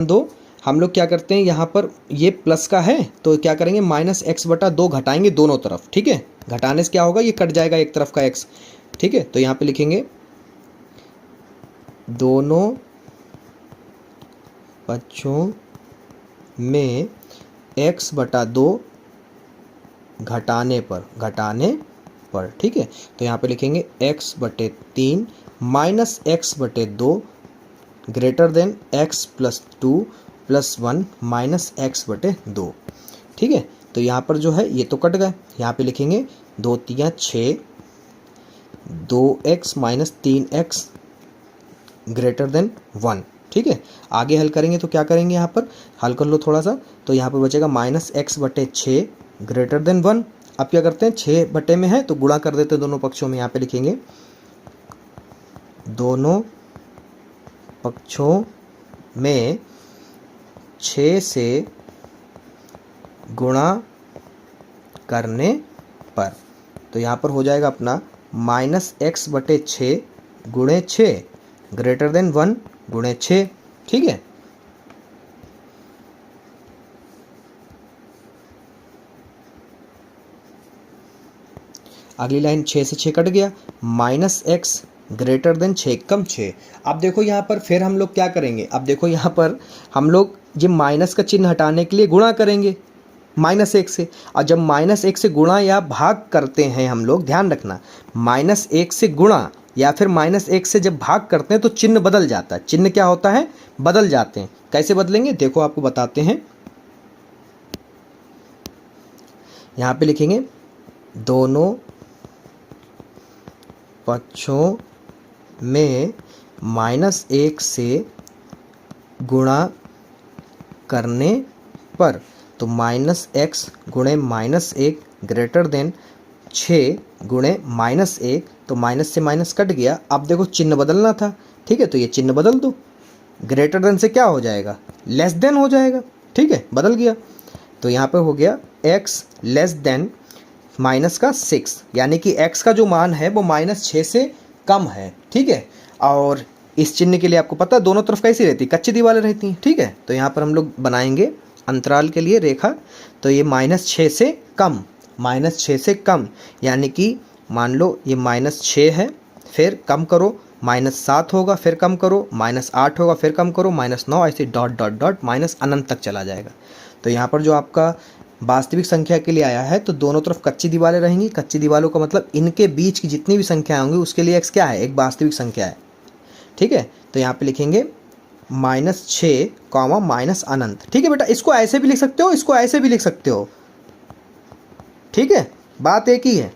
दो, हम लोग क्या करते हैं यहाँ पर ये प्लस का है तो क्या करेंगे -x/2 घटाएंगे दोनों तरफ, ठीक है। घटाने से क्या होगा, ये कट जाएगा एक तरफ का x, ठीक है। तो यहाँ पे लिखेंगे दोनों पक्षों में x/2 घटाने पर, ठीक है। तो यहाँ पे लिखेंगे x/3 -x/2 greater than x+2 + 1 -x/2, ठीक है। तो यहाँ पर जो है ये तो कट गए, यहाँ पे लिखेंगे 2 3 6 2x - 3x ग्रेटर देन 1, ठीक है। आगे हल करेंगे तो क्या करेंगे, यहाँ पर हल कर लो थोड़ा सा, तो यहाँ पर बचेगा -x/6 ग्रेटर देन 1। अब क्या करते हैं, 6 बटे में है तो गुणा कर देते हैं दोनों पक्षों में। यहाँ पे लिखेंगे दोनों पक्षों में 6 से गुणा करने पर, तो यहाँ पर हो जाएगा अपना -x/6 गुणे 6 ग्रेटर देन 1 गुणे 6, ठीक है। अगली लाइन 6 से 6 कट गया, -x ग्रेटर देन 6 कम 6। अब देखो यहाँ पर फिर हम लोग क्या करेंगे, अब देखो यहाँ पर हम लोग ये माइनस का चिन्ह हटाने के लिए गुणा करेंगे -1 से, और जब -1 से गुणा या भाग करते हैं हम लोग, ध्यान रखना, -1 से गुणा या फिर -1 से जब भाग करते हैं तो चिन्ह बदल जाता है। चिन्ह क्या होता है, बदल जाते हैं। कैसे बदलेंगे देखो आपको बताते हैं। यहाँ पे लिखेंगे दोनों पक्षों में -1 से गुणा करने पर, तो -x गुणे -1 ग्रेटर देन 6 गुणे -1, तो माइनस से माइनस कट गया। अब देखो चिन्ह बदलना था, ठीक है, तो ये चिन्ह बदल दो, ग्रेटर देन से क्या हो जाएगा, लेस देन हो जाएगा, ठीक है, बदल गया। तो यहाँ पे हो गया x लेस देन -6, यानी कि x का जो मान है वो -6 से कम है, ठीक है। और इस चिन्ह के लिए आपको पता है दोनों तरफ कैसी रहती है, कच्ची दीवारें रहती हैं, ठीक है। तो यहाँ पर हम लोग बनाएंगे अंतराल के लिए रेखा, तो ये -6 से कम, -6 से कम, यानी कि मान लो ये -6 है, फिर कम करो -7 होगा, फिर कम करो -8 होगा, फिर कम करो -9, ऐसे डॉट डॉट डॉट माइनस अनंत तक चला जाएगा। तो यहाँ पर जो आपका वास्तविक संख्या के लिए आया है तो दोनों तरफ कच्ची दीवारें रहेंगी। कच्ची दीवारों का मतलब इनके बीच की जितनी भी संख्या होंगी उसके लिए x क्या है, एक वास्तविक संख्या है, ठीक है। तो यहाँ पे लिखेंगे -6 माइनस अनंत, ठीक है बेटा। इसको ऐसे भी लिख सकते हो, इसको ऐसे भी लिख सकते हो, ठीक है, बात एक ही है।